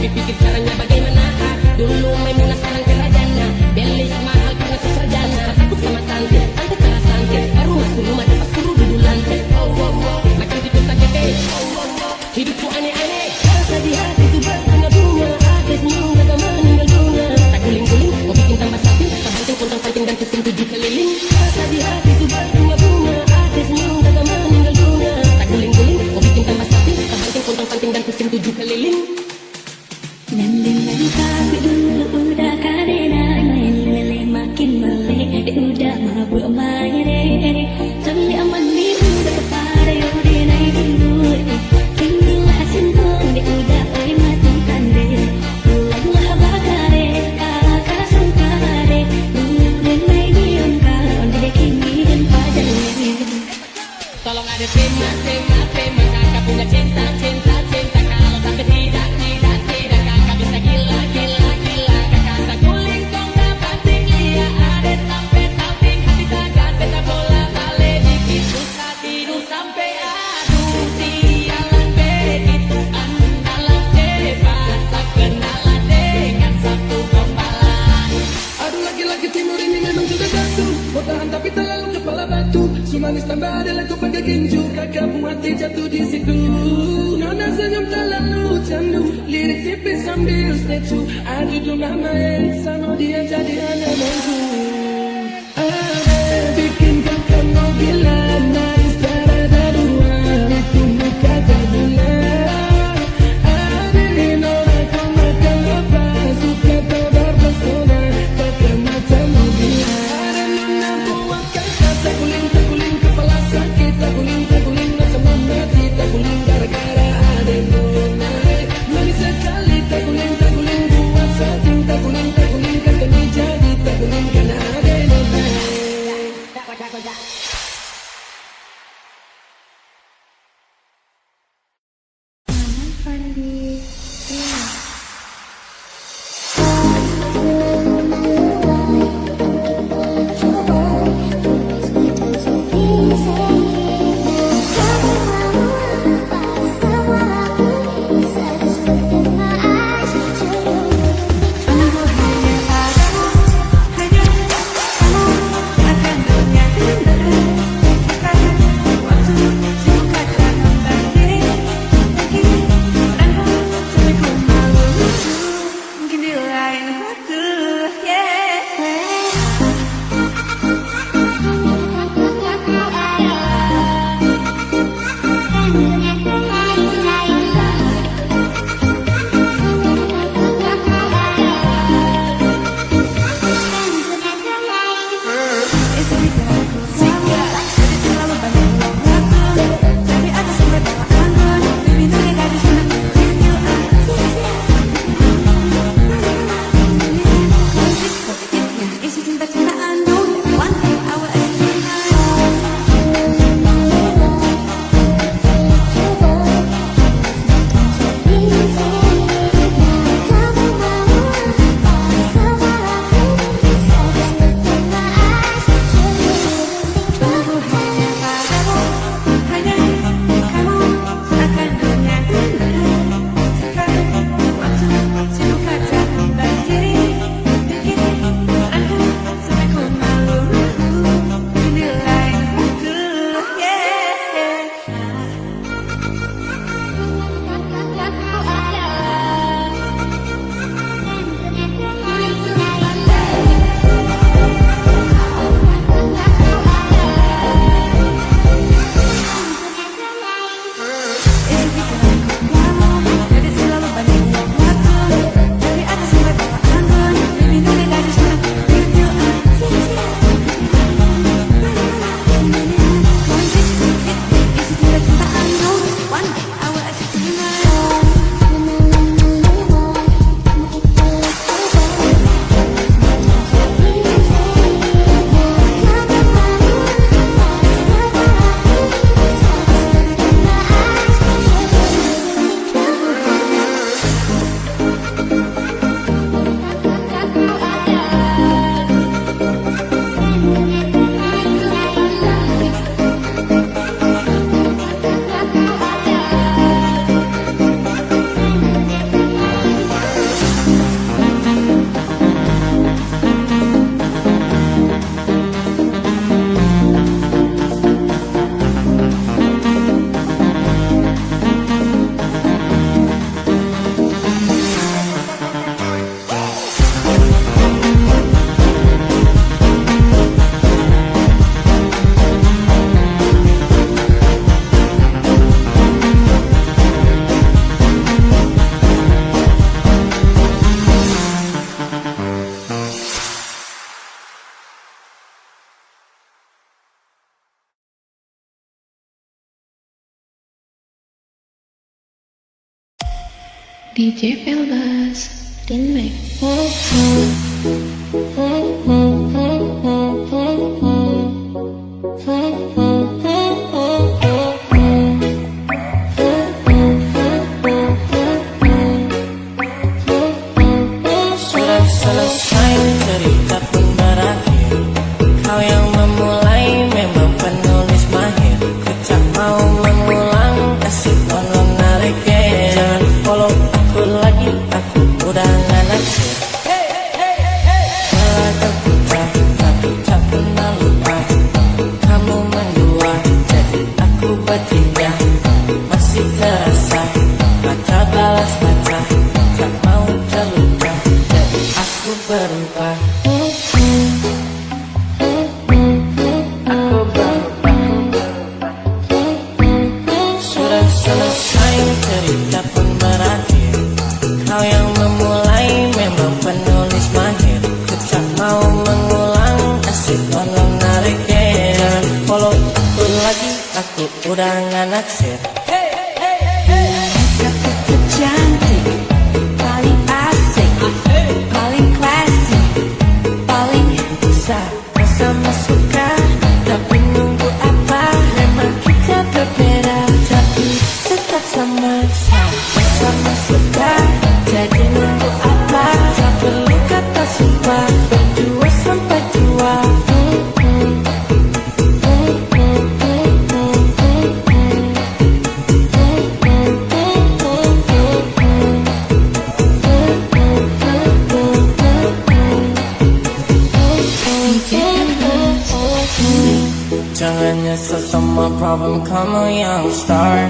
Tapi pikir caranya bagaimana. Dulu Maimunah sekarang kerajana. Belis mahal karena sesarjana. Takut sama tante, tante kalah santai. Baru masuk rumah dapat suruh duduk lantai. Oh oh oh, macam gitu tak kete. Oh oh oh, hidupku aneh-aneh. Rasa di hati itu berbunga-bunga. Akhirnya mereka meninggal dunia. Tak guling-guling, mau bikin tambah sapi. Tak banting, pontang panting dan pusing 7 keliling. Rasa di hati itu berbunga-bunga. Akhirnya mereka meninggal dunia. Tak guling-guling, mau bikin tambah sapi. Tak banting, pontang panting dan pusing 7 keliling. Nandingan tapi dulu udah kadena main lele makin melek dia udah mabuk main re Jali aman ni udah kepada yode naik dulu tinggal asin kong dia udah oi matikan deh ulah bakare kakak sangkare udah naik diam kalau dia kini dan pajannya. Tolong ada tema kakak punya cinta kalau sampai tidak kakak bisa gila kakak tak guling kong tak banting lia ada sampai salting hati tagan beta bola balik dikit susah tidur sampai aduh sialan begitu andalan deh bahasa kenalan dengan satu gombalan. Aduh laki-laki timur ini memang sudah satu. Mau tahan tapi terlalu kepala batu. Sumanis tambah ada lagu pakai ginju. Kakak hati jatuh di situ. Nona senyum terlalu candu. Lirik tipis sambil statue. Aduh tuh nama sama dia jadi hanya mantu. Bikin kakak mau gila. Nangis terada dua. Itu muka gabula. Adik Nona kau makan apa? Suka tebar pesona. Kakak macam mobil. Ada Nona buat kakak. Tak guling kepala sakit. Tak guling macam mati. Tak guling gara-gara ada Nona. Manis sekali. Tak guling buat setting. Tak guling kakak ni jadi. Tak guling karena ada Nona. Fandi Waktu suka jangan banting. DJ Velbas Remake. Sudah selesai cerita pun berakhir. Kau yang memulai memang penulis mahir. Kecak mau mengulang kasih on narik. Jangan follow aku lagi, aku udah nggak naksir. Malah terpecah tapi tak pernah lupa. Kamu mendua jadi aku bertiga. Masih terasa baca balas baca. Tak mau terluka jadi aku berubah. Sudah selesai cerita pun berakhir. Kau yang memulai memang penulis mahir. Kecak mau mengulang asik tolong narik. Jangan follow aku lagi, aku udah nggak naksir. Kata cantik, paling asik, paling klasik, paling sama suka. Tapi nunggu apa? Memang kita berbeda, tapi tetap sama suka. Jadi nunggu apa? Tak perlu kata sumpah, berdua sampai tua. Jangan nyesel sama problem kamu yang start.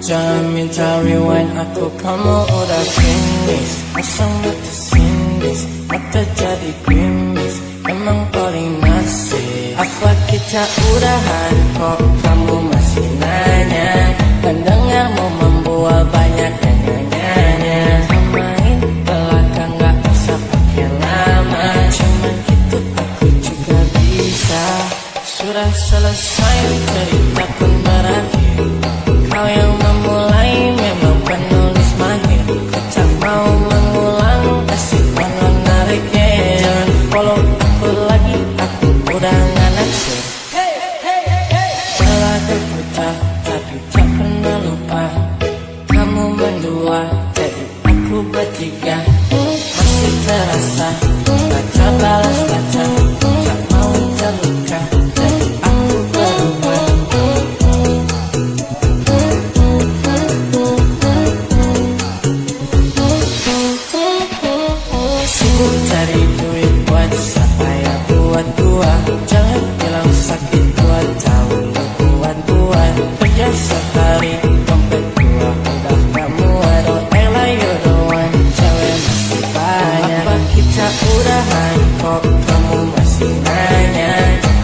Jangan minta rewind aku, kamu udah finish. Pasang mata sinis, mata jadi grimis. Emang paling nasib. Apa kita udahan kok kamu masih nanya? Pendengarmu membual banyak nanya-nanya. Samain belakang gak usah pakai lama. Cuman gitu aku juga bisa. Sudah selesai cerita pun berakhir. Kau yang memulai memang penulis mahir. Kecak mau mengulang kasih on narik. Jangan follow aku lagi, aku udah nggak naksir. Telah terpecah tapi tak pernah lupa. Kamu mendua jadi aku bertiga. Masih terasa baca balas baca. Tak mau terluka jadi aku berubah. Sibuk cari duit buat siapa ya buat gua. Jangan bilang sakit gua tahu lu buat kerja sehari dompet gua udah kamu don't act like you the one. Cewek masih banyak. Apa kita udahan kok kamu masih nanya?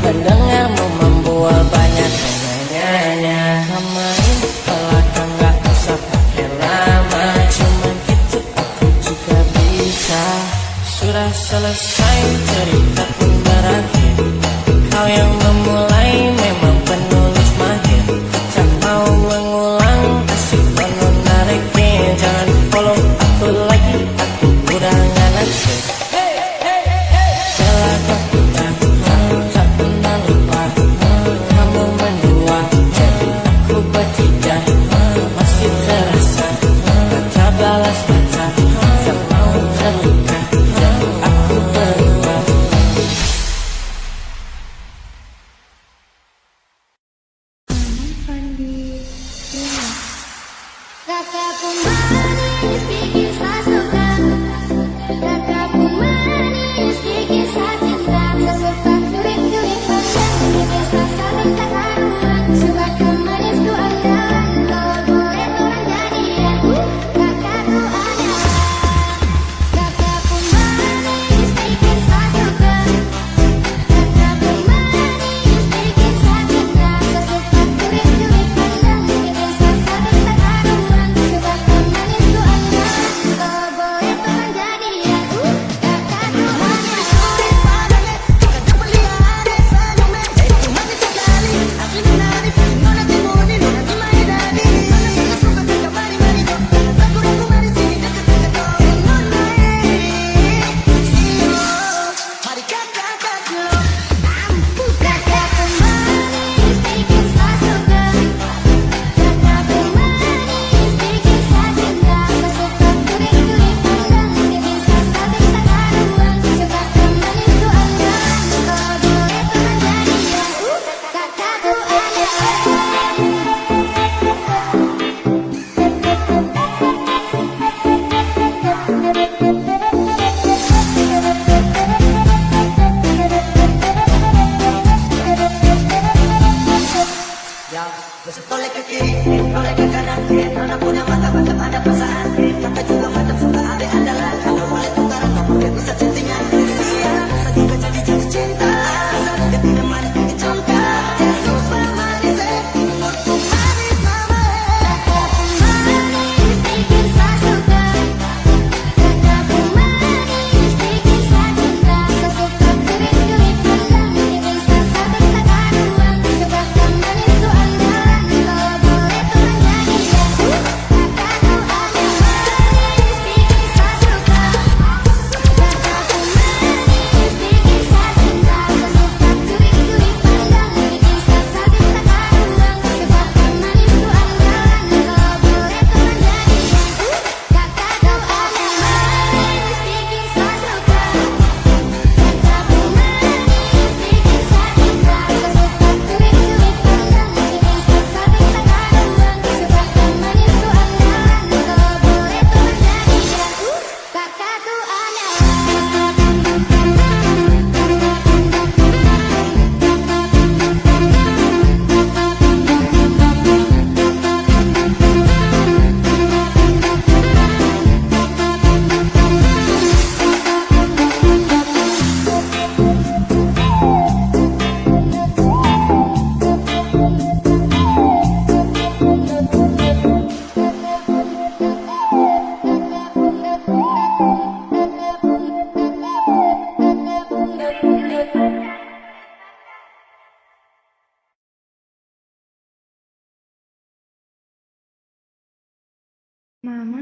Pendengarmu membual banyak nanya-nanya. Samain belakang gak usah pakai lama. Cuman gitu aku juga bisa. Sudah selesai cerita pun berakhir. Kau yang memulai memang penulis mahir. Kecak mau mengulang asik penuh narik. Jangan follow aku lagi, aku udah nggak naksir. Telah terpecah tak pernah lupa. Kamu mendua jadi aku bertiga. Masih terasa baca balas baca. Tak mau terluka jadi aku berubah. Kataku manis bikin suka. Kataku manis bikin cinta. Sesuka curik-curik pandang bikin sasaran kekaruan. Suka manis ku andalan, kalau boleh orang jadian. Kataku adalah. Kataku manis bikin suka. Kataku manis bikin cinta. Sesuka curik-curik pandang bikin sasaran kekaruan. Suka manis ku andalan.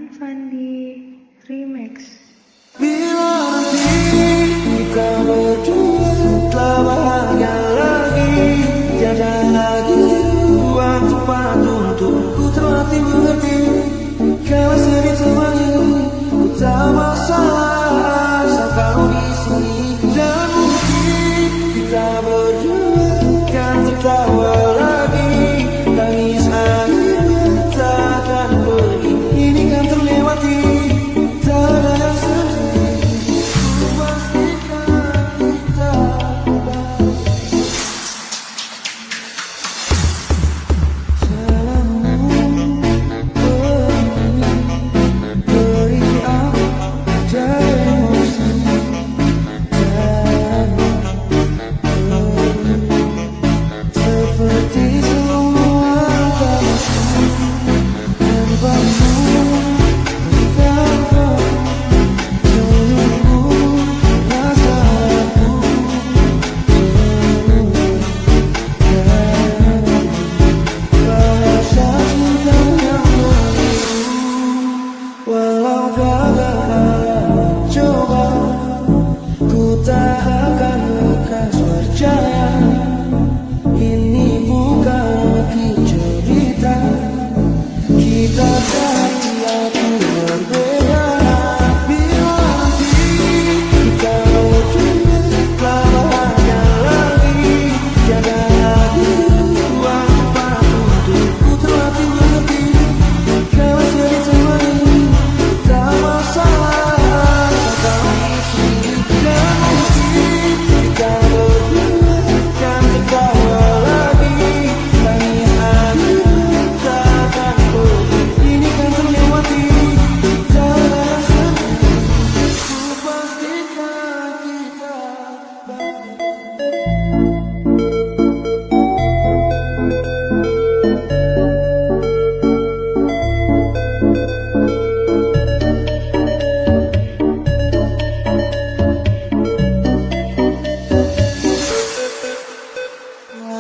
Rahman Fandi Remix. Bila nanti kita berdua telah bahagia lagi, tiada lagi waktu patuh untukku terlatih mengerti. Kalau sedih temani, ku tak masalah asal kau di sini. Dan mungkin kita berdua kan tertawa lagi, tangis akhirnya takkan pergi. Ini kan terlewati, tak ada yang sedih. Ku pastikan kita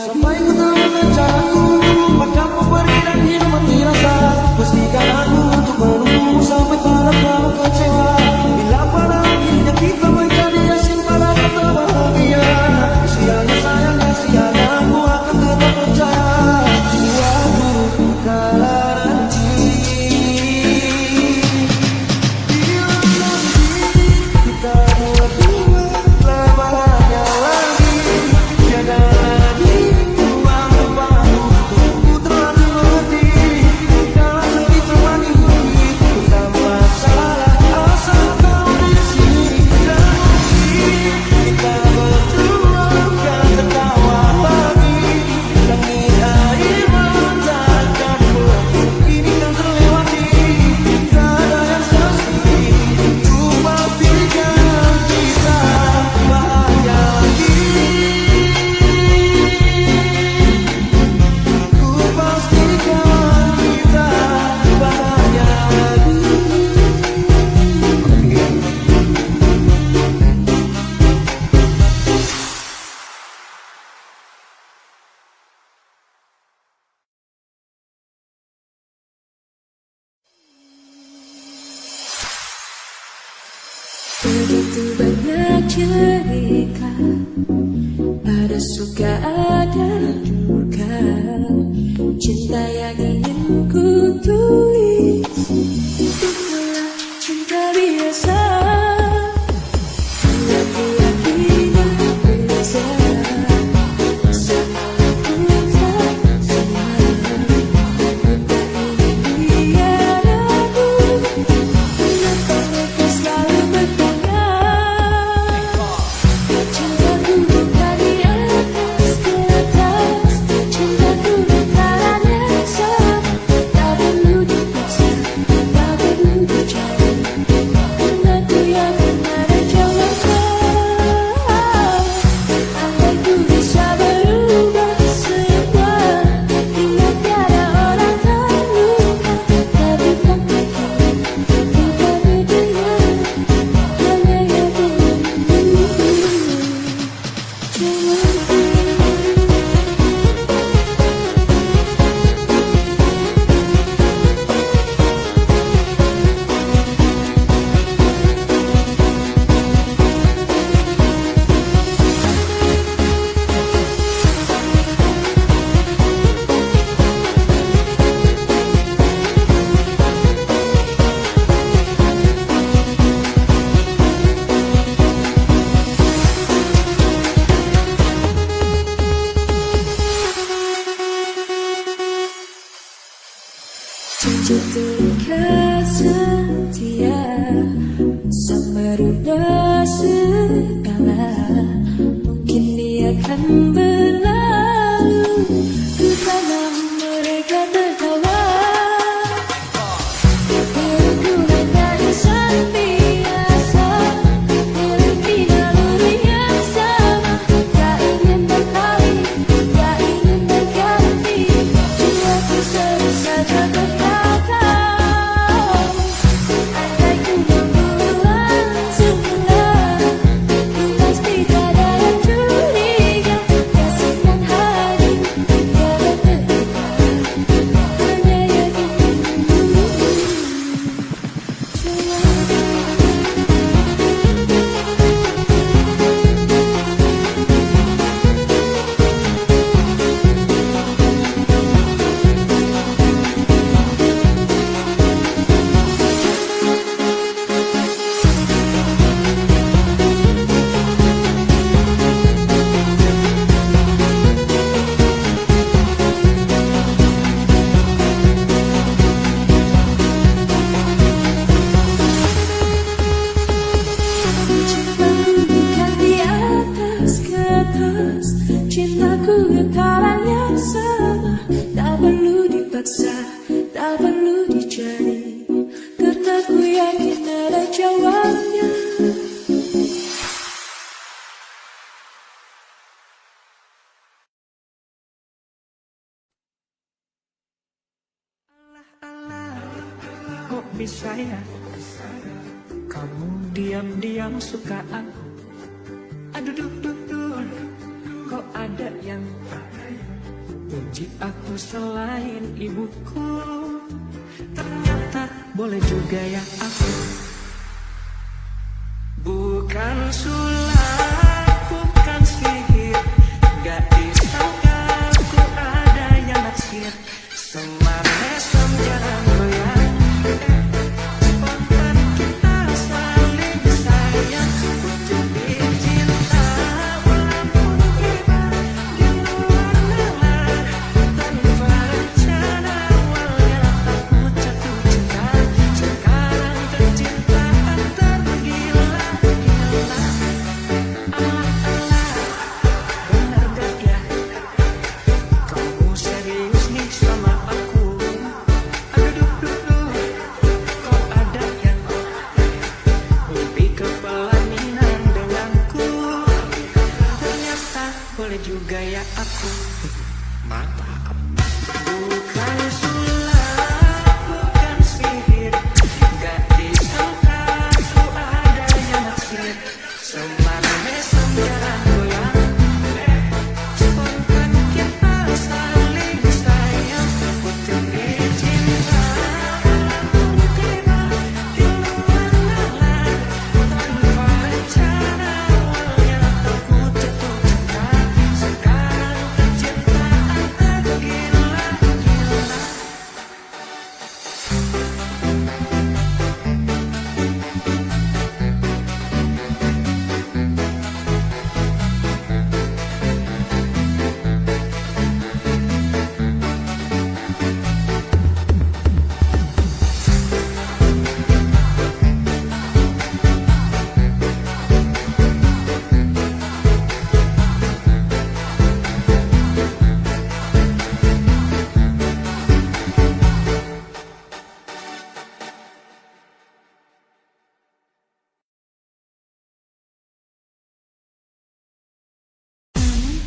sampai ku tahu rencanaku, maka ku pergi dan hidup mati rasa. Pastikan aku untuk menunggu sampai pada kau kecewa. Bila pada akhirnya kita menjadi asing pada kata bahagia, kasihannya sayang, kasihannya aku akan tetap percaya. Suatu kala nanti, bila nanti kita berdua telah bahagia lagi, tiada lagi begitu banyak cerita, ada suka ada duka, cinta yang ingin ku tulis, itulah cinta biasa. Hati-hatinya berbeza, sama aku tak sama. Bukan ini dia aku, kenapa mereka selalu bertanya. Cintaku bukan di atas ke atas, cintaku bukan biasa. Tak perlu dipaksa, tak perlu dicari, karena berlalu, ku tanam mereka tertawa. Kerukunan insan biasa, memiliki naluri yang sama. Tak ingin berpaling, tak ingin berganti, jiwaku sebesar terkata. Andai ku membuat semula, ku pasti tak ada yang curiga. Kasih dan hati tiada terluka, hanya yakin cintaku bukan di atas kertas, cintaku getaran yang sama. Tak perlu dipaksa, tak perlu dicari, karena ku yakin ada jawabnya. Kok bisa ya kamu diam-diam suka aku? Aduh duh duh duh, kok ada yang benci aku selain ibuku? Ternyata boleh juga ya aku. Bukan sulap, bukan sihir, gak disangka aku ada yang naksir. Semar mesem jangan goyang, spontan kita saling sayang. Jadi cinta walaupun tiba di luar nalar, tanpa rencana awalnya aku jatuh cinta. Sekarang tercinta tergila-gila. Alah-alah, benar gak ya kamu serius nih sama aku? Aduh duh duh, kok ada yang mimpi kepelaminan denganku? Ternyata boleh juga ya aku. Mantap. Bukan sulap, bukan sihir, gak disangka aku ada yang naksir. Semar mesem jangan goyang, spontan kita saling sayang. Putri cinta walaupun tiba di luar nalar, tanpa rencana awalnya aku jatuh cinta. Sekarang tercinta tergila-gila.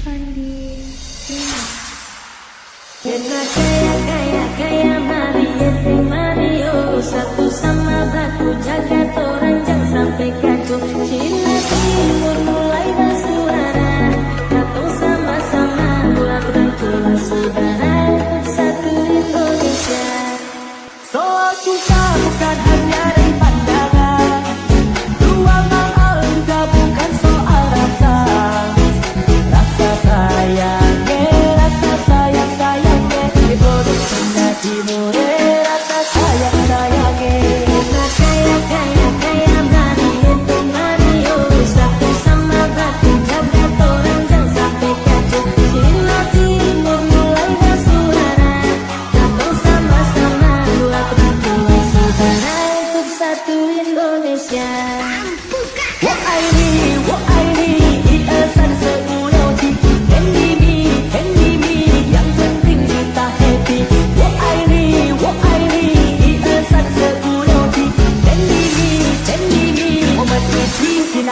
Fandi Remix. Kena kaya Mario, satu sama batu jaga torang jangan sampai kacau. Cina timur mulai bersuara, katong sama-sama buat rangkul saudara satu Indonesia. Soal cinta bukan hanya dari pandangan, dua mahal juga bukan soal rasa. Rasa sayang sayangnya, bodoh tengah timur, rasa sayang sayangnya. Kaya Mario, satu sama batu jaga torang jangan sampai kacau. Cina timur mulai bersuara, katong sama-sama buat rangkul saudara untuk satu Indonesia. Wo ai ni, ie san se u leo chi,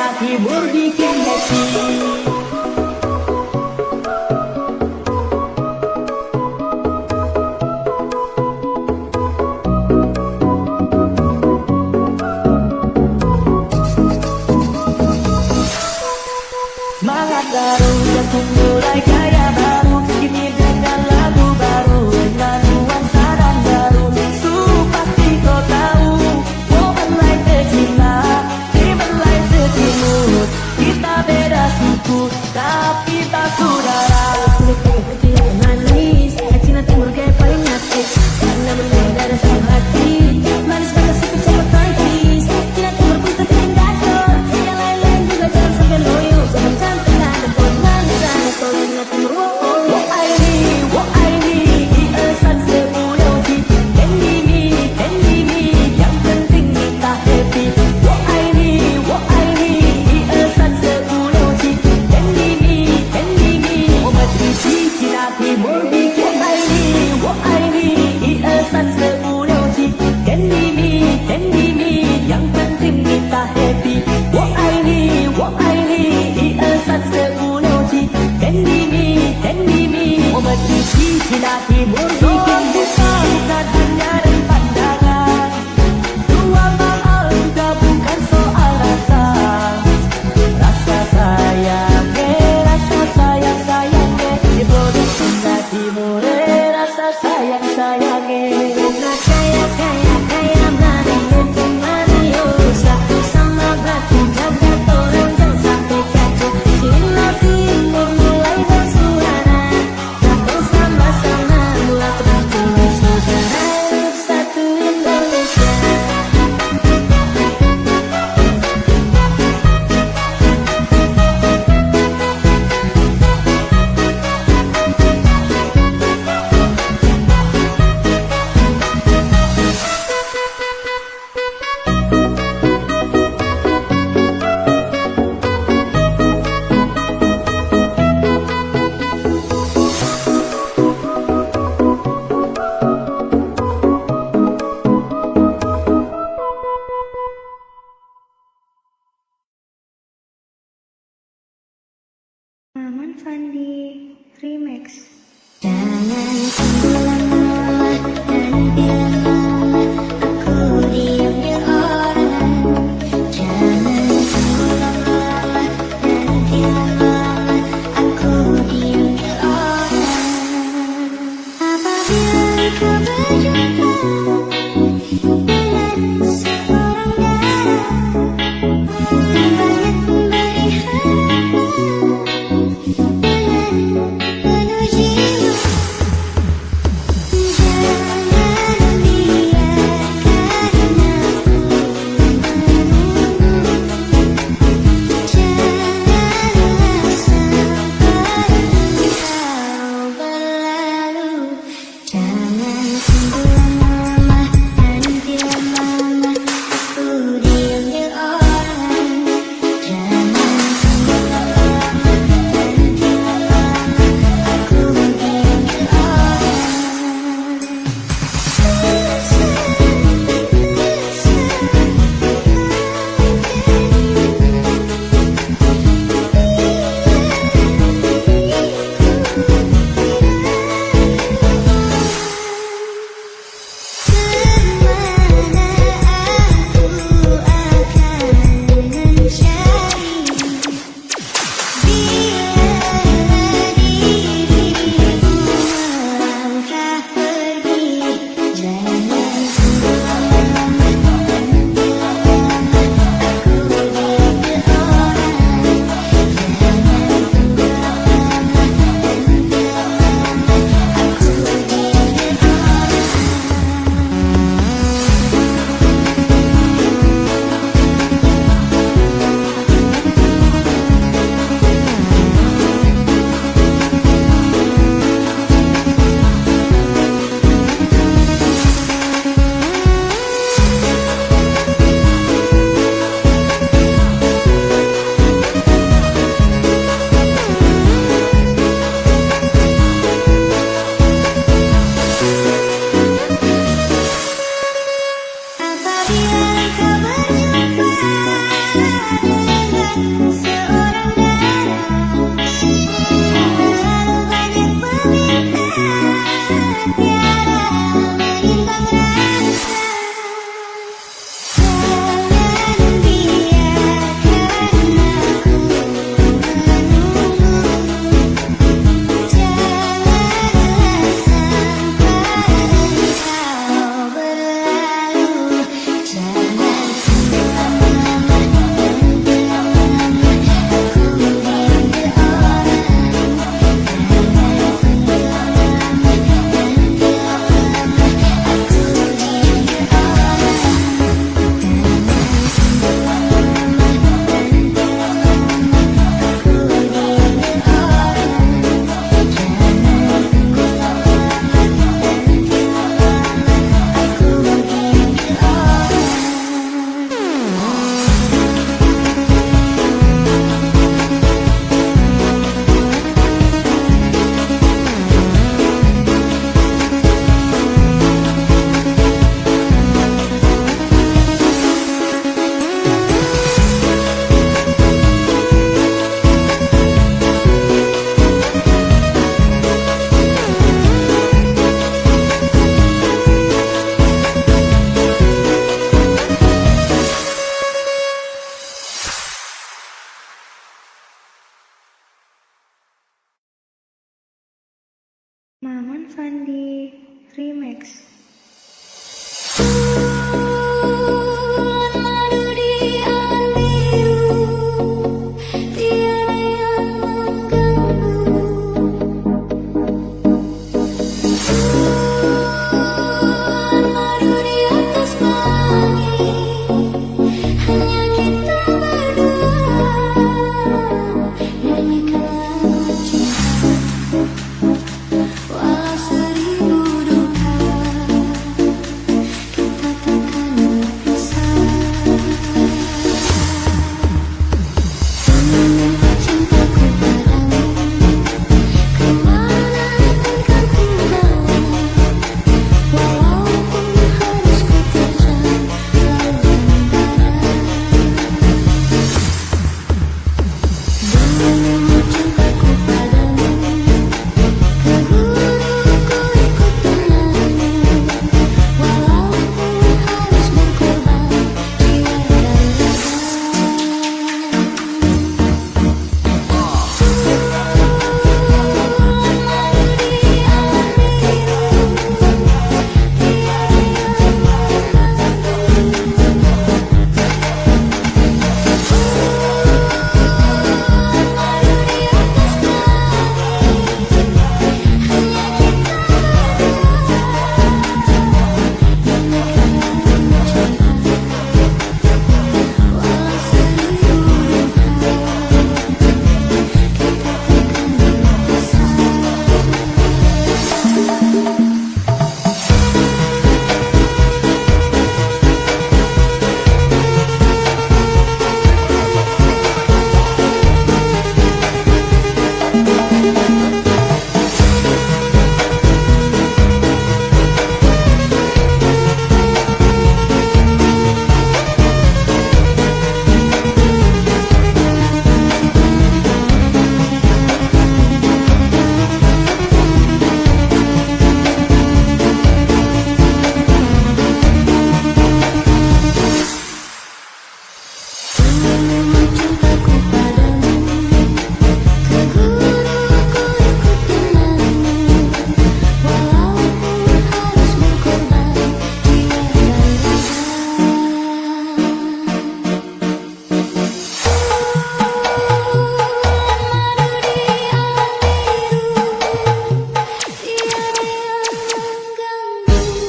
Cina Timur bikin happy. Semangat baru, jantung mulai jaya baru. Kini dengan lagu baru, dengan nuansa dan baru. Pasti kau tahu, momen lain ke Cina, timur lain ke timur. Kita beda suku, tapi tak saudara. Itu yang manis, Cina Timur kayak paling asik. Karena berbeda ada satu hati, manis banget sih cepat mantis. Cina Timur pun terkenal gacor, yang lain-lain juga jangan sampai loyo. Jangan cantik ada pun manis ada kalau Cina Timur wo ai ni, iesan sepuluh ji. Can di mi, yang penting kita happy. Wo ai ni, iesan sepuluh ji. Can di mi, Umat isi Cina Timur bikin wo ai ni, iesan sepuluh ji. Can di mi, yang penting kita happy. Wo ai ni, iesan sepuluh ji. Can di mi, umat isi Cina Timur bikin Bukan hanya dari pandangan, dua mahal juga bukan soal rasa. Rasa sayang diproduksi Cina Timur. Rasa sayang Karena kaya Mario. Satu sama batu jaga orang jangan sampai kacau. Cina Timur mulai bersuara, datang sama-sama buat rangkulan saudara. Satu Indonesia. Maman Fandi Remix. Jangan tenggelam dan bilang aku diam di orang. Jangan tenggelam dan bilang aku diam di orang. Apabila kau berjumpa dengan seorang gadis yang banyak memberi harga dengan penuh jiwa. Fandi Remix. Madu di awan biru, tiada yang mengganggu. Madu di atas pelangi, hanya kita berdua. Nyanyikan lagu cinta, walau seribu duka, kita takkan berpisah. Cintaku padamu, kemanapun kan ku bawa, walaupun harus ku terjang laut dan barat. Dulu cintaku padamu, ke gunung ku ikut denganmu, walaupun harus berkorban jiwa dan raga. Cintaku padamu, ke gunung ku ikut denganmu, walaupun harus berkorban jiwa dan raga. Madu di awan biru, tiada yang mengganggu.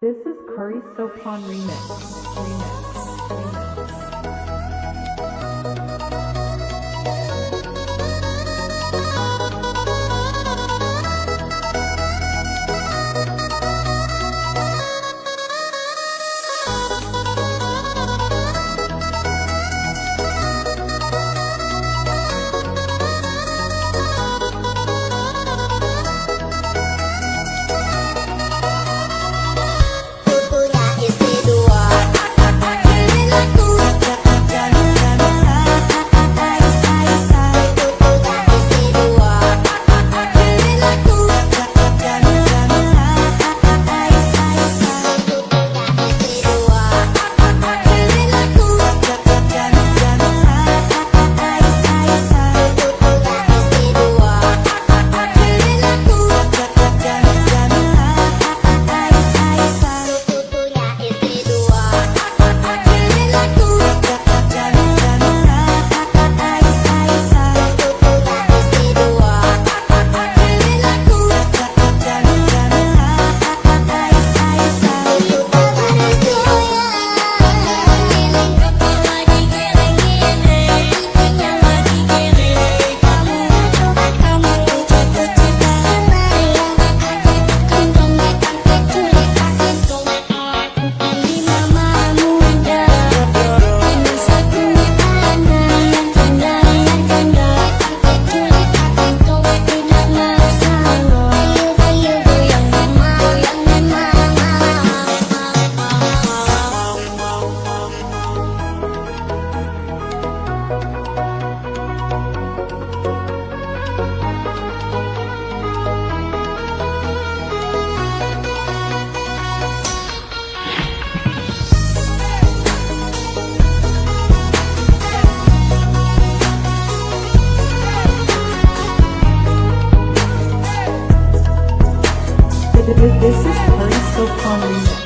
This is Curry Sopon Remix. Punya istri dua, This is Curry Sopon Remix.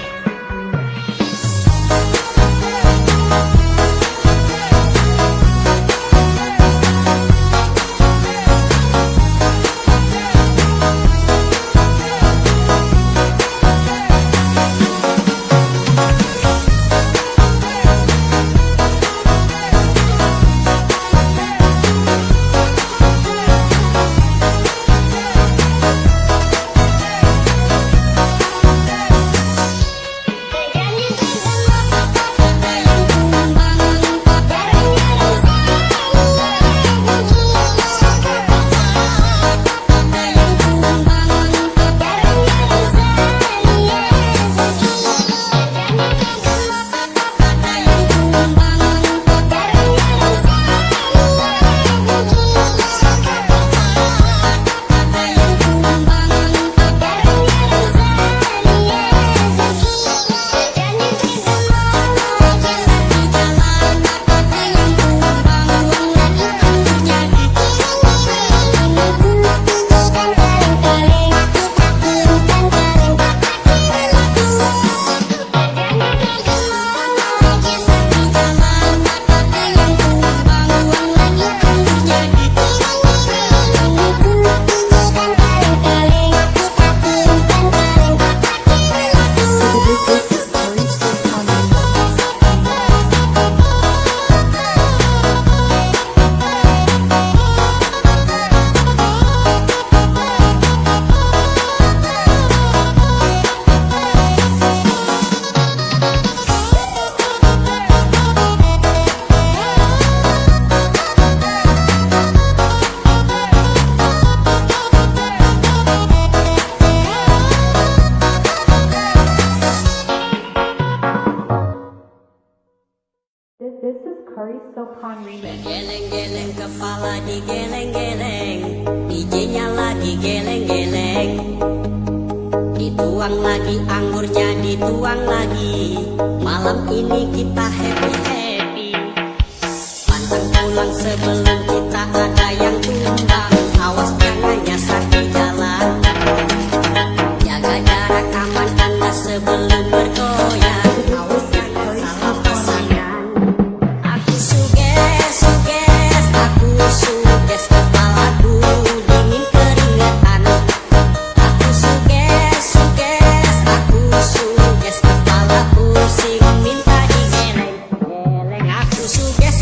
This is Curry Sopon Remix. Geleng-geleng kepala digeleng-geleng, DJ-nya lagi geleng-geleng. Dituang lagi anggurnya dituang lagi, malam ini kita happy-happy. Pantang pulang sebelum kita ada yang tumbang, awas jangan nyasar di jalan. Jaga jarak aman Anda sebelum bergoyang, awas jangan salah pasangan. Aku suges kepalaku dingin keringetan. Aku suges kepala pusing minta digeleng-geleng. Aku suges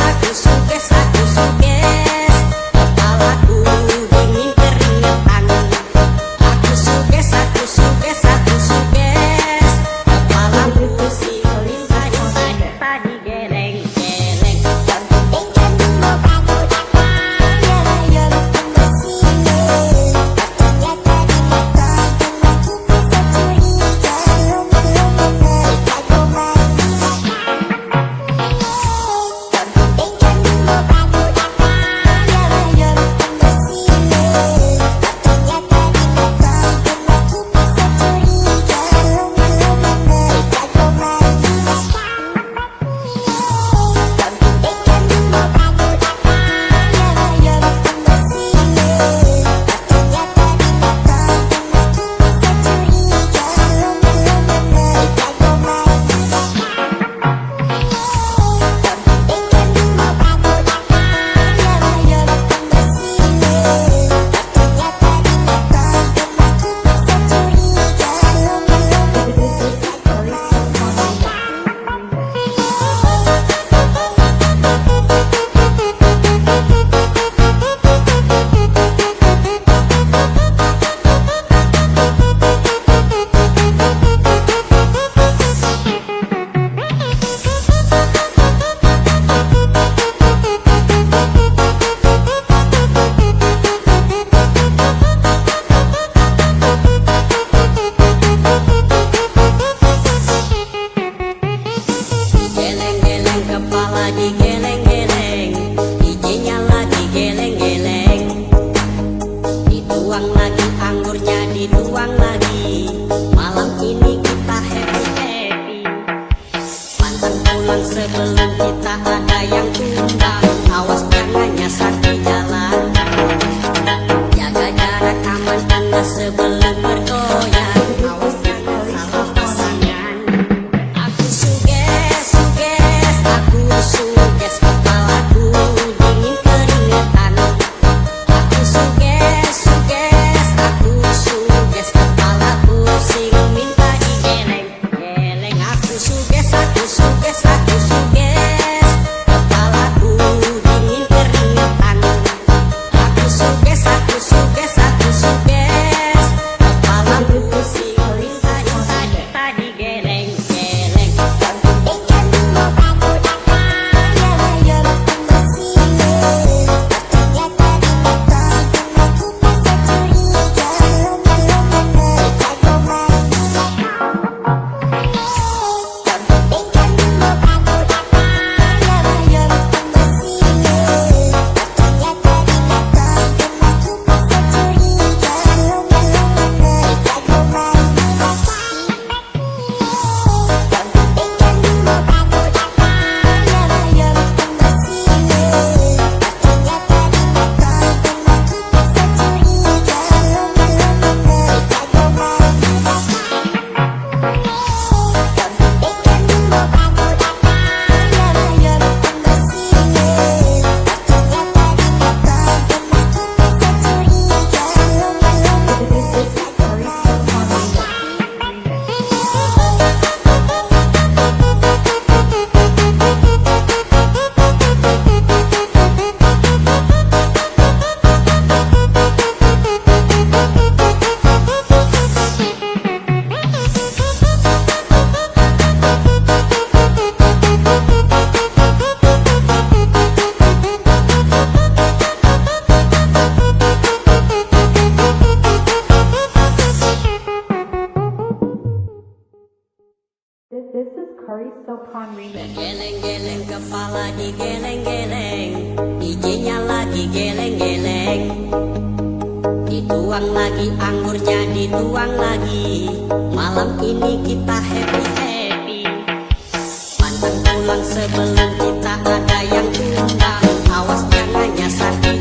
kepalaku dingin keringetan. Aku suges kepala pusing minta digeleng-geleng. Geleng-geleng kepala digeleng-geleng, DJ-nya lagi geleng-geleng. Dituang lagi anggurnya dituang lagi, malam ini kita happy-happy. Pantang pulang sebelum kita ada yang tumbang, awas jangan nyasar di jalan. Jaga jarak aman Anda sebelum bergoyang. Curry Sopon Remix. Geleng-geleng kepala digeleng-geleng, ijinya lagi geleng-geleng. Dituang lagi anggurnya dituang lagi, malam ini kita happy-happy. Pantang pulang sebelum kita ada yang tumbang, awas jangan nyasar.